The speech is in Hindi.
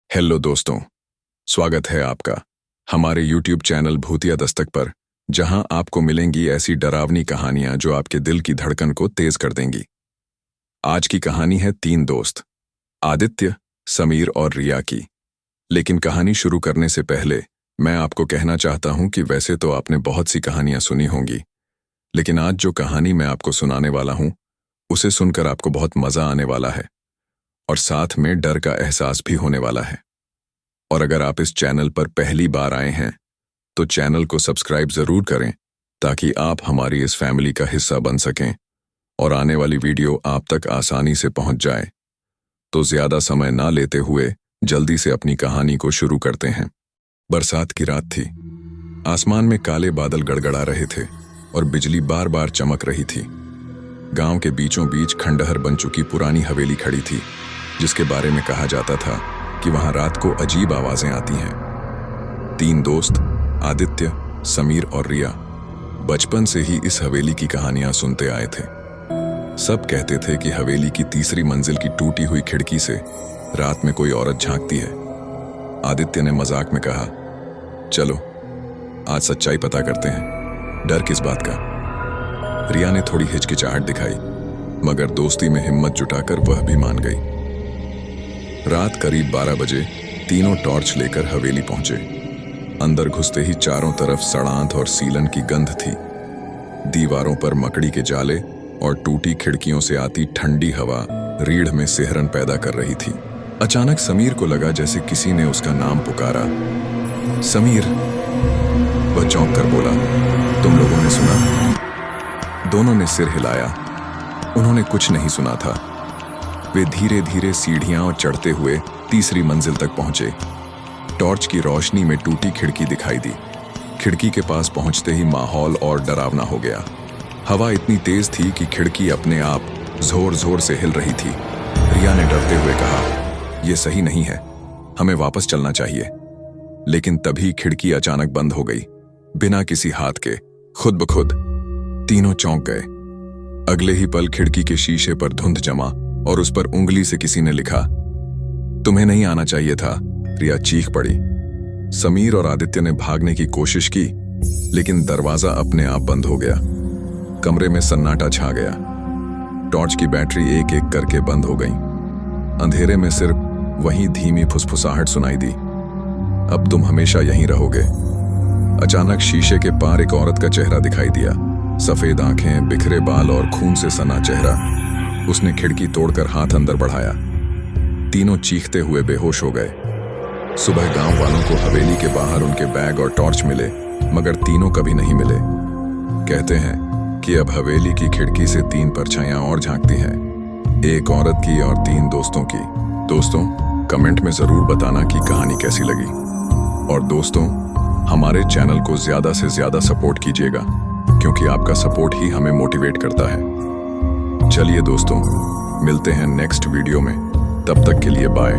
हेलो दोस्तों, स्वागत है आपका हमारे YouTube चैनल भूतिया दस्तक पर, जहां आपको मिलेंगी ऐसी डरावनी कहानियां जो आपके दिल की धड़कन को तेज कर देंगी। आज की कहानी है 3 दोस्त, आदित्य, समीर और रिया की। लेकिन कहानी शुरू करने से पहले मैं आपको कहना चाहता हूं कि वैसे तो आपने बहुत सी कहानियां सुनी होंगी, लेकिन आज जो कहानी मैं आपको सुनाने वाला हूं, उसे सुनकर आपको बहुत मजा आने वाला है और साथ में डर का एहसास भी होने वाला है। और अगर आप इस चैनल पर पहली बार आए हैं तो चैनल को सब्सक्राइब जरूर करें ताकि आप हमारी इस फैमिली का हिस्सा बन सकें और आने वाली वीडियो आप तक आसानी से पहुंच जाए। तो ज्यादा समय ना लेते हुए जल्दी से अपनी कहानी को शुरू करते हैं। बरसात की रात थी। आसमान में काले बादल गड़गड़ा रहे थे और बिजली बार बार चमक रही थी। गांव के बीचों बीच खंडहर बन चुकी पुरानी हवेली खड़ी थी, जिसके बारे में कहा जाता था कि वहां रात को अजीब आवाजें आती हैं। 3 दोस्त, आदित्य, समीर और रिया, बचपन से ही इस हवेली की कहानियां सुनते आए थे। सब कहते थे कि हवेली की तीसरी मंजिल की टूटी हुई खिड़की से रात में कोई औरत झांकती है। आदित्य ने मजाक में कहा, चलो आज सच्चाई पता करते हैं, डर किस बात का। रिया ने थोड़ी हिचकिचाहट दिखाई, मगर दोस्ती में हिम्मत जुटाकर वह भी मान गई। रात करीब 12 बजे तीनों टॉर्च लेकर हवेली पहुंचे। अंदर घुसते ही चारों तरफ सड़ांत और सीलन की गंध थी। दीवारों पर मकड़ी के जाले और टूटी खिड़कियों से आती ठंडी हवा रीढ़ में सिहरन पैदा कर रही थी। अचानक समीर को लगा जैसे किसी ने उसका नाम पुकारा। समीर, वह चौंक कर बोला, तुम लोगों ने सुना? दोनों ने सिर हिलाया। उन्होंने कुछ नहीं सुना था। वे धीरे धीरे सीढ़ियां चढ़ते हुए तीसरी मंजिल तक पहुंचे। टॉर्च की रोशनी में टूटी खिड़की दिखाई दी। खिड़की के पास पहुंचते ही माहौल और डरावना हो गया। हवा इतनी तेज थी कि खिड़की अपने आप जोर जोर से हिल रही थी। रिया ने डरते हुए कहा, यह सही नहीं है, हमें वापस चलना चाहिए। लेकिन तभी खिड़की अचानक बंद हो गई, बिना किसी हाथ के, खुद ब खुद। तीनों चौंक गए। अगले ही पल खिड़की के शीशे पर धुंध जमा और उस पर उंगली से किसी ने लिखा, तुम्हें नहीं आना चाहिए था। रिया चीख पड़ी। समीर और आदित्य ने भागने की कोशिश की, लेकिन दरवाजा अपने आप बंद हो गया। कमरे में सन्नाटा छा गया। टॉर्च की बैटरी एक एक करके बंद हो गई। अंधेरे में सिर्फ वही धीमी फुसफुसाहट सुनाई दी, अब तुम हमेशा यहीं रहोगे। अचानक शीशे के पार एक औरत का चेहरा दिखाई दिया। सफेद आंखें, बिखरे बाल और खून से सना चेहरा। उसने खिड़की तोड़कर हाथ अंदर बढ़ाया। तीनों चीखते हुए बेहोश हो गए। सुबह गांव वालों को हवेली के बाहर उनके बैग और टॉर्च मिले, मगर तीनों कभी नहीं मिले। कहते हैं कि अब हवेली की खिड़की से 3 परछाइयां और झांकती हैं, एक औरत की और 3 दोस्तों की। दोस्तों, कमेंट में जरूर बताना कि कहानी कैसी लगी। और दोस्तों, हमारे चैनल को ज्यादा से ज्यादा सपोर्ट कीजिएगा, क्योंकि आपका सपोर्ट ही हमें मोटिवेट करता है। चलिए दोस्तों, मिलते हैं नेक्स्ट वीडियो में। तब तक के लिए बाय।